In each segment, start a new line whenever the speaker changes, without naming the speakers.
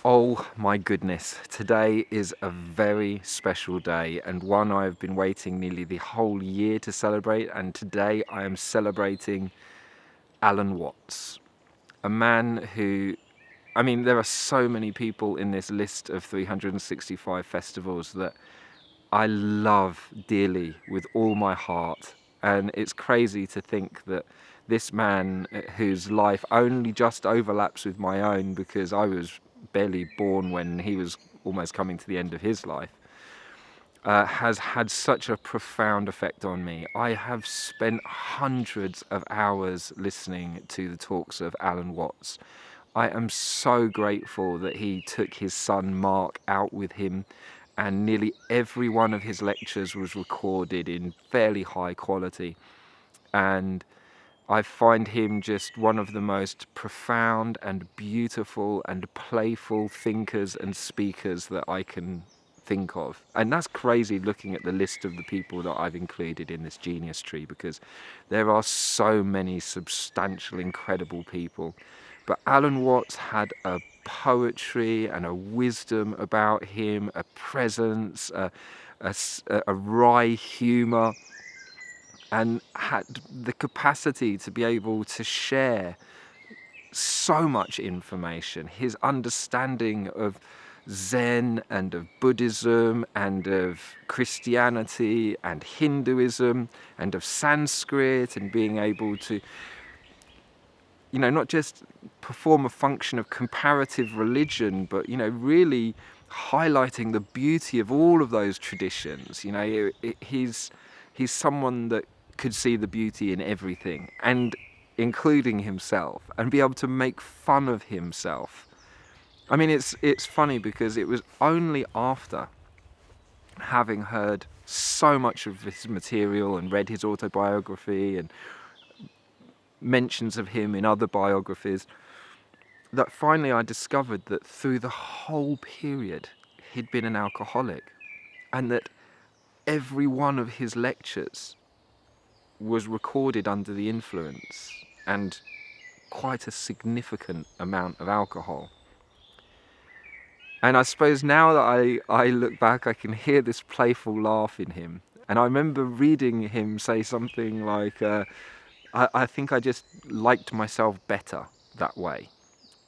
Oh my goodness, today is a very special day and one I've been waiting nearly the whole year to celebrate, and today I am celebrating Alan Watts, a man who, there are so many people in this list of 365 festivals that I love dearly with all my heart. And it's crazy to think that this man, whose life only just overlaps with my own because I was barely born when he was almost coming to the end of his life, has had such a profound effect on me. I have spent hundreds of hours listening to the talks of Alan Watts. I am so grateful that he took his son Mark out with him, and nearly every one of his lectures was recorded in fairly high quality. And I find him just one of the most profound and beautiful and playful thinkers and speakers that I can think of. And that's crazy looking at the list of the people that I've included in this genius tree, because there are so many substantial, incredible people. But Alan Watts had a poetry and a wisdom about him, a presence, a wry humour, and had the capacity to be able to share so much information. His understanding of Zen and of Buddhism and of Christianity and Hinduism and of Sanskrit, and being able to, not just perform a function of comparative religion, but, really highlighting the beauty of all of those traditions. He's someone that could see the beauty in everything, and including himself, and be able to make fun of himself. It's funny because it was only after having heard so much of his material and read his autobiography and mentions of him in other biographies that finally I discovered that through the whole period he'd been an alcoholic, and that every one of his lectures was recorded under the influence and quite a significant amount of alcohol. And I suppose now that I look back, I can hear this playful laugh in him. And I remember reading him say something like, I think I just liked myself better that way.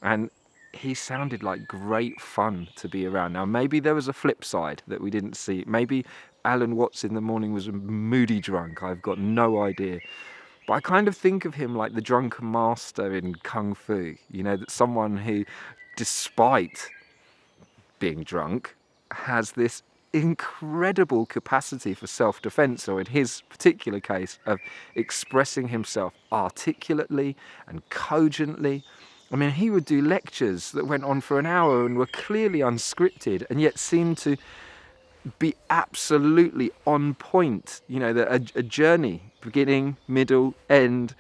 And he sounded like great fun to be around. Now, maybe there was a flip side that we didn't see. Maybe Alan Watts in the morning was a moody drunk. I've got no idea. But I kind of think of him like the drunken master in Kung Fu. That someone who, despite being drunk, has this incredible capacity for self-defense, or in his particular case, of expressing himself articulately and cogently. He would do lectures that went on for an hour and were clearly unscripted, and yet seemed to be absolutely on point. A journey, beginning, middle, end,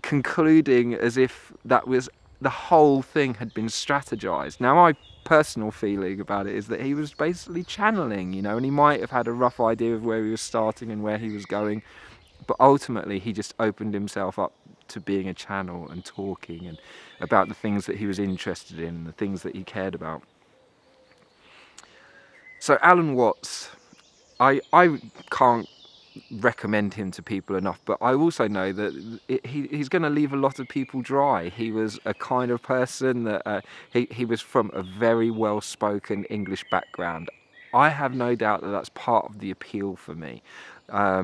concluding as if that was the whole thing had been strategized. Now, my personal feeling about it is that he was basically channeling, and he might have had a rough idea of where he was starting and where he was going, but ultimately he just opened himself up to being a channel and talking and about the things that he was interested in, the things that he cared about. So Alan Watts, I can't recommend him to people enough, but I also know that he's going to leave a lot of people dry. He was a kind of person that he was from a very well-spoken English background. I have no doubt that that's part of the appeal for me,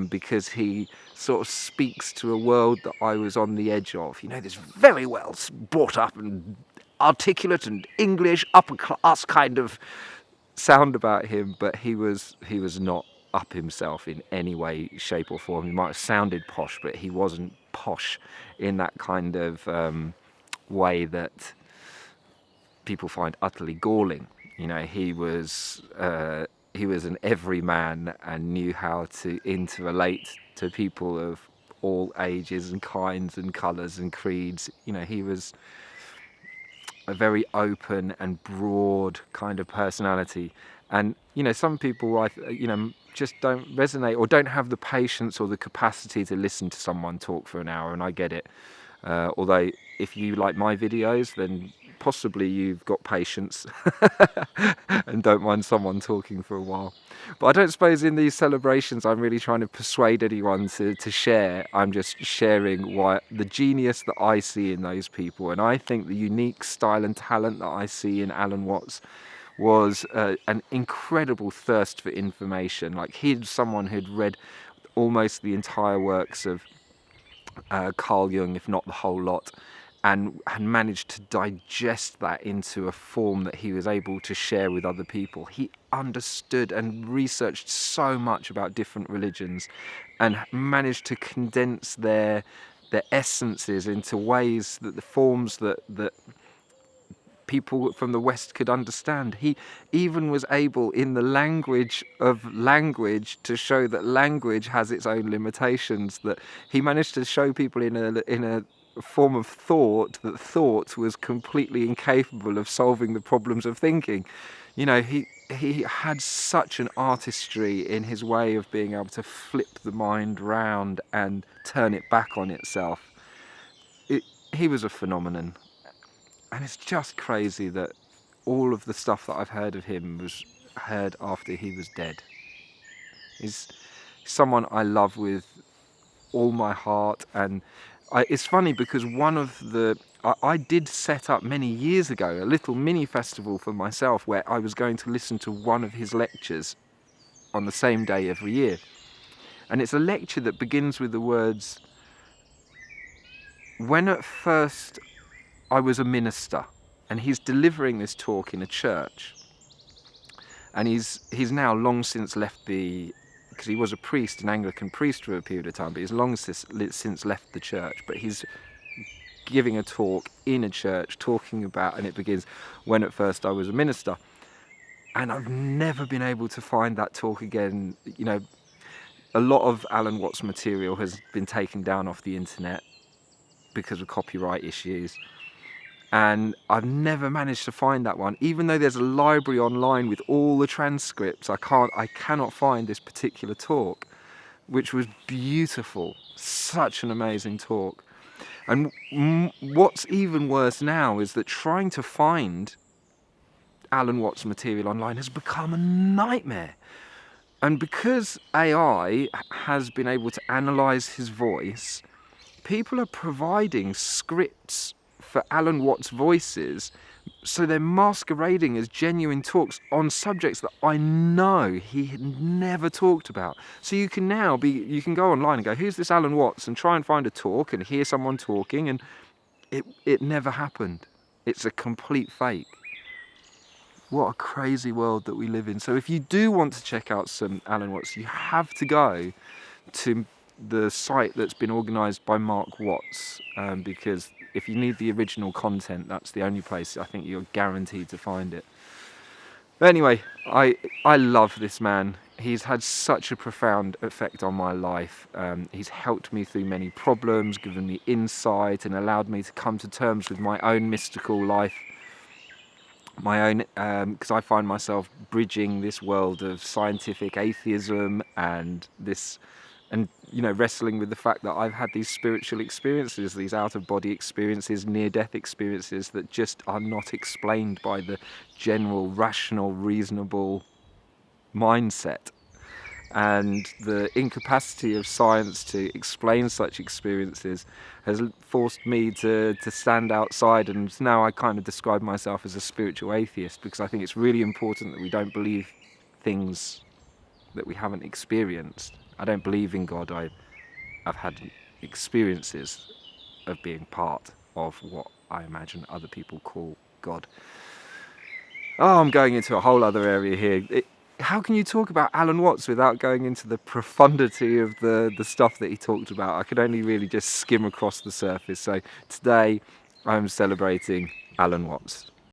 because he sort of speaks to a world that I was on the edge of. This very well brought up and articulate and English upper class kind of sound about him, but he was not up himself in any way, shape or form. He might have sounded posh, but he wasn't posh in that kind of way that people find utterly galling. He was an everyman and knew how to interrelate to people of all ages and kinds and colours and creeds. He was a very open and broad kind of personality. And, some people, just don't resonate or don't have the patience or the capacity to listen to someone talk for an hour, and I get it. Although, if you like my videos, then possibly you've got patience and don't mind someone talking for a while. But I don't suppose in these celebrations I'm really trying to persuade anyone to share. I'm just sharing the genius that I see in those people. And I think the unique style and talent that I see in Alan Watts was an incredible thirst for information. Like, he's someone who'd read almost the entire works of Carl Jung, if not the whole lot, and managed to digest that into a form that he was able to share with other people. He understood and researched so much about different religions and managed to condense their essences into ways that the forms that people from the West could understand. He even was able, in the language of language, to show that language has its own limitations. That he managed to show people in a form of thought that thought was completely incapable of solving the problems of thinking. You know, he had such an artistry in his way of being able to flip the mind round and turn it back on itself. He was a phenomenon. And it's just crazy that all of the stuff that I've heard of him was heard after he was dead. He's someone I love with all my heart. And it's funny because I did set up many years ago a little mini festival for myself where I was going to listen to one of his lectures on the same day every year. And it's a lecture that begins with the words, "When at first I was a minister," and he's delivering this talk in a church. And he's now long since left because he was a priest, an Anglican priest for a period of time, but he's long since left the church. But he's giving a talk in a church, talking about, and it begins, "When at first I was a minister." And I've never been able to find that talk again. You know, a lot of Alan Watts material has been taken down off the internet because of copyright issues. And I've never managed to find that one, even though there's a library online with all the transcripts. I cannot find this particular talk, which was beautiful. Such an amazing talk. And what's even worse now is that trying to find Alan Watts material online has become a nightmare. And because AI has been able to analyze his voice, people are providing scripts for Alan Watts' voices, so they're masquerading as genuine talks on subjects that I know he had never talked about. So you can go online and go, "Who's this Alan Watts?" and try and find a talk and hear someone talking, and it never happened. It's a complete fake. What a crazy world that we live in. So if you do want to check out some Alan Watts, you have to go to the site that's been organised by Mark Watts, because if you need the original content, that's the only place I think you're guaranteed to find it. But anyway, I love this man. He's had such a profound effect on my life. He's helped me through many problems, given me insight, and allowed me to come to terms with my own mystical life. Because I find myself bridging this world of scientific atheism and wrestling with the fact that I've had these spiritual experiences, these out-of-body experiences, near-death experiences that just are not explained by the general, rational, reasonable mindset. And the incapacity of science to explain such experiences has forced me to stand outside, and now I kind of describe myself as a spiritual atheist, because I think it's really important that we don't believe things that we haven't experienced. I don't believe in God. I've had experiences of being part of what I imagine other people call God. Oh, I'm going into a whole other area here. How can you talk about Alan Watts without going into the profundity of the stuff that he talked about? I could only really just skim across the surface. So today I'm celebrating Alan Watts.